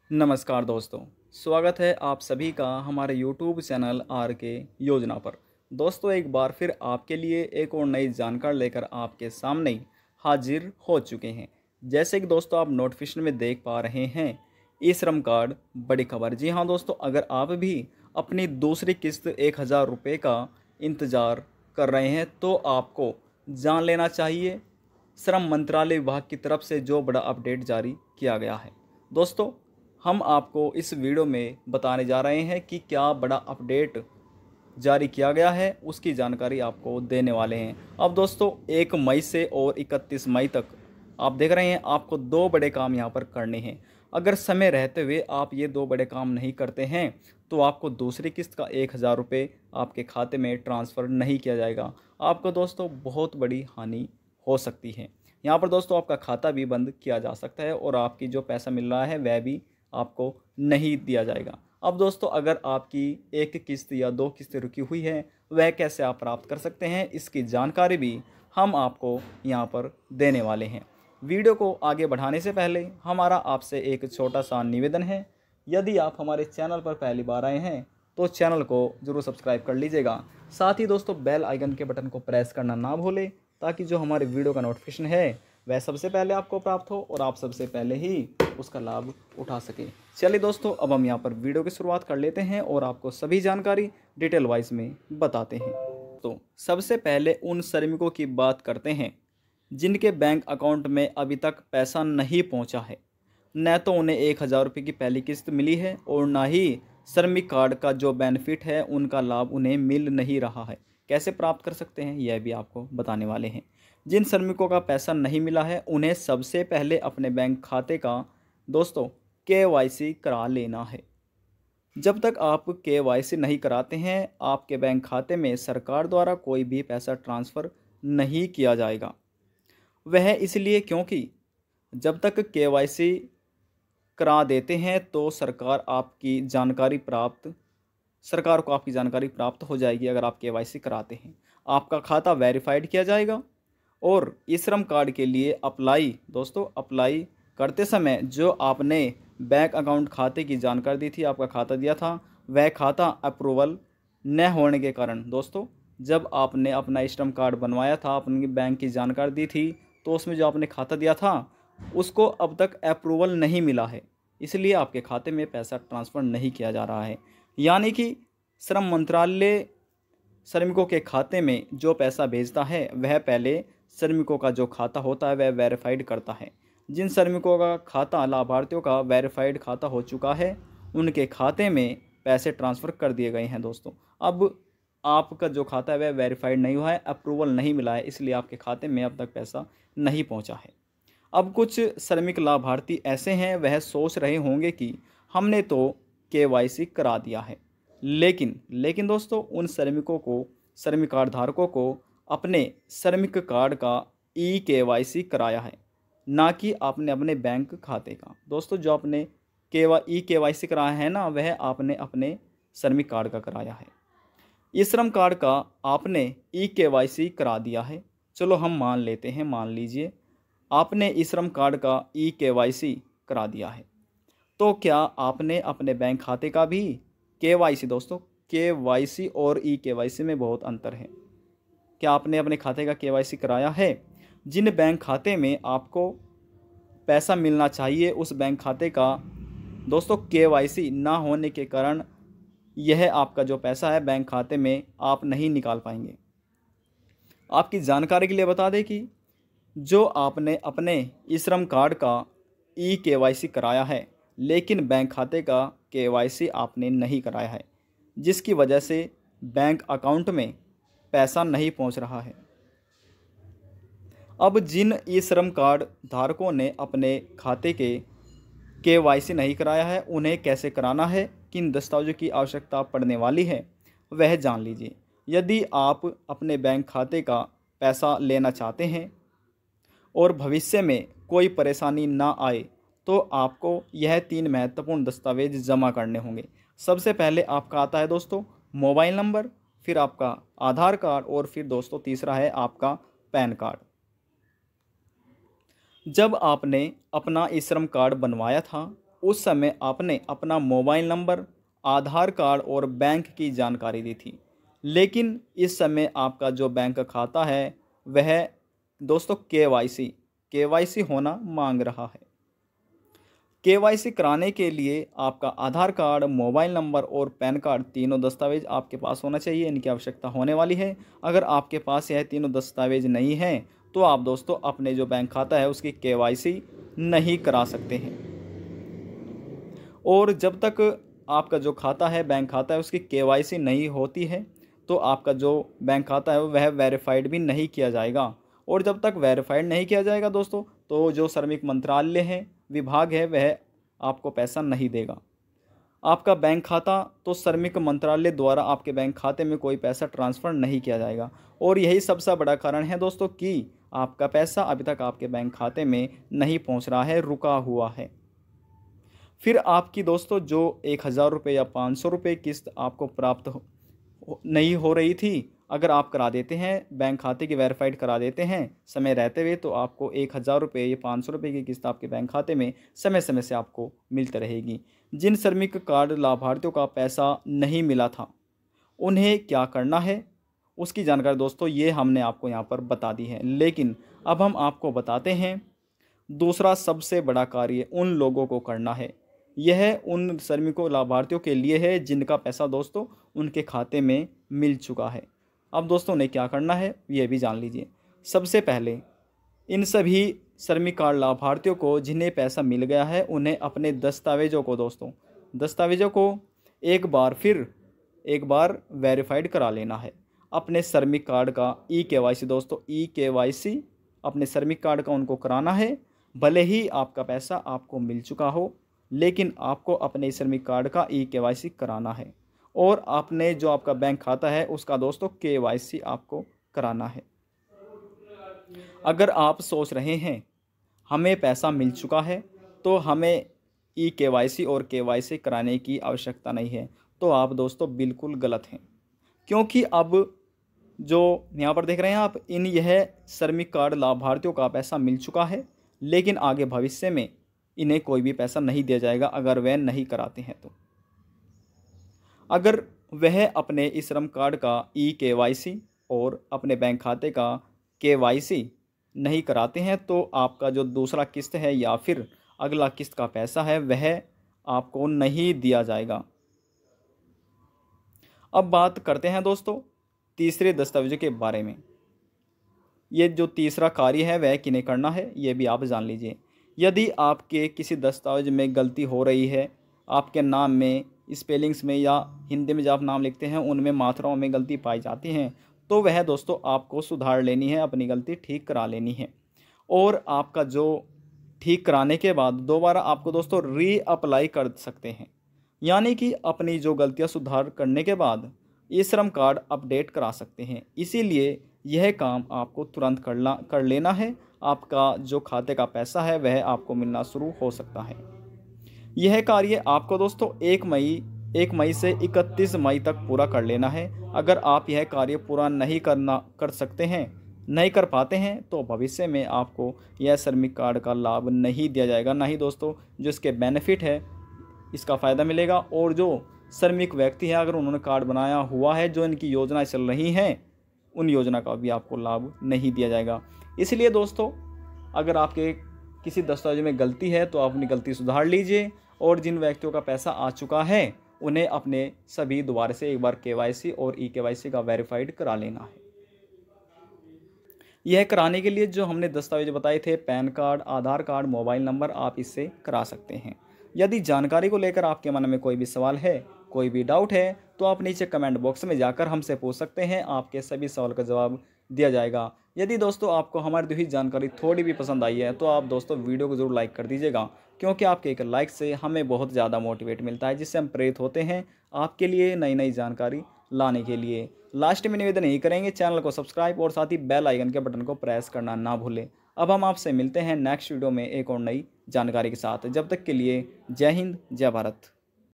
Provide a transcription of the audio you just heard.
नमस्कार दोस्तों, स्वागत है आप सभी का हमारे YouTube चैनल आर के योजना पर। दोस्तों एक बार फिर आपके लिए एक और नई जानकारी लेकर आपके सामने हाजिर हो चुके हैं। जैसे कि दोस्तों आप नोटिफिकेशन में देख पा रहे हैं, ई श्रम कार्ड बड़ी खबर। जी हाँ दोस्तों, अगर आप भी अपनी दूसरी किस्त 1000 रुपये का इंतज़ार कर रहे हैं तो आपको जान लेना चाहिए श्रम मंत्रालय विभाग की तरफ से जो बड़ा अपडेट जारी किया गया है। दोस्तों हम आपको इस वीडियो में बताने जा रहे हैं कि क्या बड़ा अपडेट जारी किया गया है, उसकी जानकारी आपको देने वाले हैं। अब दोस्तों 1 मई से और 31 मई तक आप देख रहे हैं आपको 2 बड़े काम यहाँ पर करने हैं। अगर समय रहते हुए आप ये 2 बड़े काम नहीं करते हैं तो आपको दूसरी किस्त का 1000 रुपये आपके खाते में ट्रांसफ़र नहीं किया जाएगा। आपको दोस्तों बहुत बड़ी हानि हो सकती है। यहाँ पर दोस्तों आपका खाता भी बंद किया जा सकता है और आपकी जो पैसा मिल रहा है वह भी आपको नहीं दिया जाएगा। अब दोस्तों अगर आपकी एक किस्त या 2 किस्तें रुकी हुई है, वह कैसे आप प्राप्त कर सकते हैं, इसकी जानकारी भी हम आपको यहाँ पर देने वाले हैं। वीडियो को आगे बढ़ाने से पहले हमारा आपसे एक छोटा सा निवेदन है। यदि आप हमारे चैनल पर पहली बार आए हैं तो चैनल को ज़रूर सब्सक्राइब कर लीजिएगा। साथ ही दोस्तों बेल आइकन के बटन को प्रेस करना ना भूलें ताकि जो हमारे वीडियो का नोटिफिकेशन है वह सबसे पहले आपको प्राप्त हो और आप सबसे पहले ही उसका लाभ उठा सकें। चलिए दोस्तों अब हम यहाँ पर वीडियो की शुरुआत कर लेते हैं और आपको सभी जानकारी डिटेल वाइज में बताते हैं। तो सबसे पहले उन श्रमिकों की बात करते हैं जिनके बैंक अकाउंट में अभी तक पैसा नहीं पहुँचा है। न तो उन्हें 1000 रुपये की पहली किस्त मिली है और ना ही श्रमिक कार्ड का जो बेनिफिट है उनका लाभ उन्हें मिल नहीं रहा है। कैसे प्राप्त कर सकते हैं यह भी आपको बताने वाले हैं। जिन श्रमिकों का पैसा नहीं मिला है उन्हें सबसे पहले अपने बैंक खाते का दोस्तों KYC करा लेना है। जब तक आप KYC नहीं कराते हैं आपके बैंक खाते में सरकार द्वारा कोई भी पैसा ट्रांसफ़र नहीं किया जाएगा। वह इसलिए क्योंकि जब तक KYC करा देते हैं तो सरकार को आपकी जानकारी प्राप्त हो जाएगी। अगर आप KYC कराते हैं आपका खाता वेरीफाइड किया जाएगा और ई श्रम कार्ड के लिए अप्लाई करते समय जो आपने बैंक अकाउंट खाते की जानकारी दी थी, आपका खाता दिया था, वह खाता अप्रूवल न होने के कारण दोस्तों जब आपने अपना ई श्रम कार्ड बनवाया था, अपनी बैंक की जानकारी दी थी, तो उसमें जो आपने खाता दिया था उसको अब तक अप्रूवल नहीं मिला है, इसलिए आपके खाते में पैसा ट्रांसफ़र नहीं किया जा रहा है। यानी कि श्रम मंत्रालय श्रमिकों के खाते में जो पैसा भेजता है वह पहले श्रमिकों का जो खाता होता है वह वेरीफाइड करता है। जिन श्रमिकों का खाता लाभार्थियों का वेरीफाइड खाता हो चुका है उनके खाते में पैसे ट्रांसफ़र कर दिए गए हैं दोस्तों। अब आपका जो खाता है वह वेरीफाइड नहीं हुआ है, अप्रूवल नहीं मिला है, इसलिए आपके खाते में अब तक पैसा नहीं पहुंचा है। अब कुछ श्रमिक लाभार्थी ऐसे हैं वह सोच रहे होंगे कि हमने तो KYC करा दिया है, लेकिन दोस्तों उन श्रमिक कार्ड धारकों को अपने श्रमिक कार्ड का KYC कराया है, ना कि आपने अपने बैंक खाते का। दोस्तों जो आपने KYC कराया है ना, वह आपने अपने श्रमिक कार्ड का कराया है। ई श्रम कार्ड का आपने KYC करा दिया है। चलो हम मान लीजिए आपने ई श्रम कार्ड का KYC करा दिया है, तो क्या आपने अपने बैंक खाते का भी KYC, दोस्तों KYC और KYC में बहुत अंतर है। क्या आपने अपने खाते का KYC कराया है? जिन बैंक खाते में आपको पैसा मिलना चाहिए उस बैंक खाते का दोस्तों KYC ना होने के कारण यह आपका जो पैसा है बैंक खाते में आप नहीं निकाल पाएंगे। आपकी जानकारी के लिए बता दें कि जो आपने अपने ई श्रम कार्ड का KYC कराया है लेकिन बैंक खाते का KYC आपने नहीं कराया है, जिसकी वजह से बैंक अकाउंट में पैसा नहीं पहुंच रहा है। अब जिन ई श्रम कार्ड धारकों ने अपने खाते के KYC नहीं कराया है उन्हें कैसे कराना है, किन दस्तावेजों की आवश्यकता पड़ने वाली है वह जान लीजिए। यदि आप अपने बैंक खाते का पैसा लेना चाहते हैं और भविष्य में कोई परेशानी ना आए तो आपको यह 3 महत्वपूर्ण दस्तावेज जमा करने होंगे। सबसे पहले आपका आता है दोस्तों मोबाइल नंबर, फिर आपका आधार कार्ड और फिर दोस्तों तीसरा है आपका पैन कार्ड। जब आपने अपना ई श्रम कार्ड बनवाया था उस समय आपने अपना मोबाइल नंबर, आधार कार्ड और बैंक की जानकारी दी थी। लेकिन इस समय आपका जो बैंक खाता है वह दोस्तों केवाईसी होना मांग रहा है। केवाईसी कराने के लिए आपका आधार कार्ड, मोबाइल नंबर और पैन कार्ड तीनों दस्तावेज आपके पास होना चाहिए। इनकी आवश्यकता होने वाली है। अगर आपके पास यह तीनों दस्तावेज नहीं हैं तो आप दोस्तों अपने जो बैंक खाता है उसकी केवाईसी नहीं करा सकते हैं। और जब तक आपका जो खाता है, बैंक खाता है, उसकी केवाईसी नहीं होती है तो आपका जो बैंक खाता है वह वेरीफाइड भी नहीं किया जाएगा। और जब तक वेरीफाइड नहीं किया जाएगा दोस्तों, तो जो श्रमिक मंत्रालय है, विभाग है, वह आपको पैसा नहीं देगा। आपका बैंक खाता तो श्रमिक मंत्रालय द्वारा आपके बैंक खाते में कोई पैसा ट्रांसफ़र नहीं किया जाएगा। और यही सबसे बड़ा कारण है दोस्तों कि आपका पैसा अभी तक आपके बैंक खाते में नहीं पहुंच रहा है, रुका हुआ है। फिर आपकी दोस्तों जो 1000 रुपये या 500 रुपये किस्त आपको प्राप्त नहीं हो रही थी, अगर आप करा देते हैं, बैंक खाते की वेरीफाइड करा देते हैं समय रहते हुए, तो आपको 1000 रुपये या 500 रुपये की किस्त आपके बैंक खाते में समय समय से आपको मिलती रहेगी। जिन श्रमिक कार्ड लाभार्थियों का पैसा नहीं मिला था उन्हें क्या करना है, उसकी जानकारी दोस्तों ये हमने आपको यहाँ पर बता दी है। लेकिन अब हम आपको बताते हैं दूसरा सबसे बड़ा कार्य उन लोगों को करना है। यह उन श्रमिकों लाभार्थियों के लिए है जिनका पैसा दोस्तों उनके खाते में मिल चुका है। अब दोस्तों ने क्या करना है ये भी जान लीजिए। सबसे पहले इन सभी श्रमिक कार्ड लाभार्थियों को जिन्हें पैसा मिल गया है उन्हें अपने दस्तावेज़ों को एक बार वेरीफाइड करा लेना है। अपने श्रमिक कार्ड का ई-केवाईसी दोस्तों, ई-केवाईसी अपने श्रमिक कार्ड का उनको कराना है। भले ही आपका पैसा आपको मिल चुका हो, लेकिन आपको अपने श्रमिक कार्ड का ई-केवाईसी कराना है। और आपने जो आपका बैंक खाता है उसका दोस्तों केवाईसी आपको कराना है। अगर आप सोच रहे हैं हमें पैसा मिल चुका है तो हमें ई-केवाईसी और केवाईसी कराने की आवश्यकता नहीं है, तो आप दोस्तों बिल्कुल गलत हैं। क्योंकि अब जो यहाँ पर देख रहे हैं आप, यह श्रमिक कार्ड लाभार्थियों का पैसा मिल चुका है, लेकिन आगे भविष्य में इन्हें कोई भी पैसा नहीं दिया जाएगा अगर वह नहीं कराते हैं तो। अगर वह अपने श्रम कार्ड का ई-केवाईसी और अपने बैंक खाते का केवाईसी नहीं कराते हैं तो आपका जो दूसरा किस्त है या फिर अगला किस्त का पैसा है वह आपको नहीं दिया जाएगा। अब बात करते हैं दोस्तों तीसरे दस्तावेज़ों के बारे में। ये जो तीसरा कार्य है वह किन्हें करना है ये भी आप जान लीजिए। यदि आपके किसी दस्तावेज में गलती हो रही है, आपके नाम में, स्पेलिंग्स में या हिंदी में जब आप नाम लिखते हैं उनमें मात्राओं में गलती पाई जाती हैं, तो वह दोस्तों आपको सुधार लेनी है, अपनी गलती ठीक करा लेनी है। और आपका जो ठीक कराने के बाद दोबारा आपको दोस्तों रीअप्लाई कर सकते हैं, यानी कि अपनी जो गलतियां सुधार करने के बाद ई श्रम कार्ड अपडेट करा सकते हैं। इसीलिए यह काम आपको तुरंत कर लेना है। आपका जो खाते का पैसा है वह आपको मिलना शुरू हो सकता है। यह कार्य आपको दोस्तों 1 मई से 31 मई तक पूरा कर लेना है। अगर आप यह कार्य पूरा नहीं कर पाते हैं तो भविष्य में आपको यह श्रमिक कार्ड का लाभ नहीं दिया जाएगा, ना ही दोस्तों जो इसके बेनिफिट है इसका फ़ायदा मिलेगा। और जो श्रमिक व्यक्ति है अगर उन्होंने कार्ड बनाया हुआ है, जो इनकी योजनाएं चल रही हैं, उन योजना का भी आपको लाभ नहीं दिया जाएगा। इसलिए दोस्तों अगर आपके किसी दस्तावेज में गलती है तो आप अपनी गलती सुधार लीजिए। और जिन व्यक्तियों का पैसा आ चुका है उन्हें अपने सभी दोबारा से एक बार केवाईसी और ई-केवाईसी का वेरीफाइड करा लेना है। यह कराने के लिए जो हमने दस्तावेज बताए थे, पैन कार्ड, आधार कार्ड, मोबाइल नंबर, आप इससे करा सकते हैं। यदि जानकारी को लेकर आपके मन में कोई भी सवाल है, कोई भी डाउट है, तो आप नीचे कमेंट बॉक्स में जाकर हमसे पूछ सकते हैं। आपके सभी सवाल का जवाब दिया जाएगा। यदि दोस्तों आपको हमारी दी हुई जानकारी थोड़ी भी पसंद आई है तो आप दोस्तों वीडियो को ज़रूर लाइक कर दीजिएगा, क्योंकि आपके एक लाइक से हमें बहुत ज़्यादा मोटिवेट मिलता है, जिससे हम प्रेरित होते हैं आपके लिए नई जानकारी लाने के लिए। लास्ट में निवेदन यही करेंगे, चैनल को सब्सक्राइब और साथ ही बेल आइकन के बटन को प्रेस करना ना भूलें। अब हम आपसे मिलते हैं नेक्स्ट वीडियो में एक और नई जानकारी के साथ। जब तक के लिए जय हिंद, जय भारत।